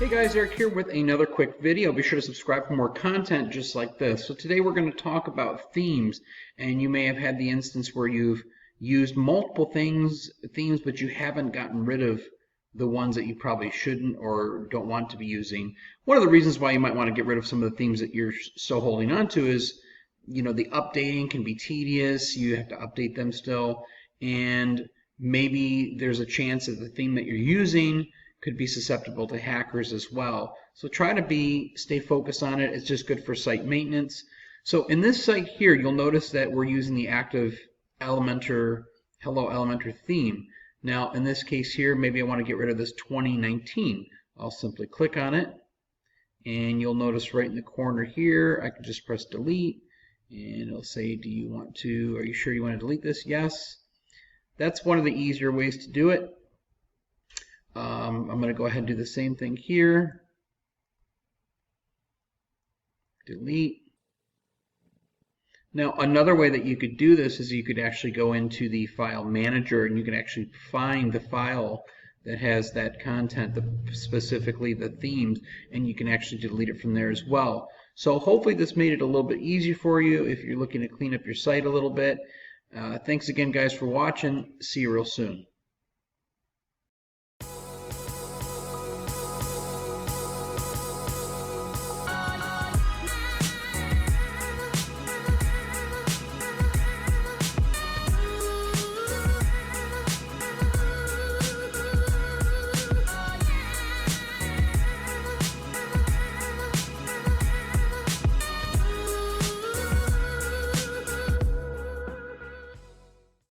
Hey guys, Eric here with another quick video. Be sure to subscribe for more content just like this. So today we're going to talk about themes, and you may have had the instance where you've used multiple themes, but you haven't gotten rid of the ones that you probably shouldn't or don't want to be using. One of the reasons why you might want to get rid of some of the themes that you're so holding on to is, the updating can be tedious. You have to update them still, and maybe there's a chance that the theme that you're using could be susceptible to hackers as well. So try to stay focused on it. It's just good for site maintenance. So in this site here, you'll notice that we're using the active Elementor, Hello Elementor theme. Now in this case here, maybe I want to get rid of this 2019. I'll simply click on it, and you'll notice right in the corner here, I can just press delete, and it'll say, are you sure you want to delete this? Yes. That's one of the easier ways to do it. I'm going to go ahead and do the same thing here. Delete. Now, another way that you could do this is you could actually go into the file manager, and you can actually find the file that has that content, specifically the themes, and you can actually delete it from there as well. So hopefully this made it a little bit easier for you if you're looking to clean up your site a little bit. Thanks again, guys, for watching. See you real soon.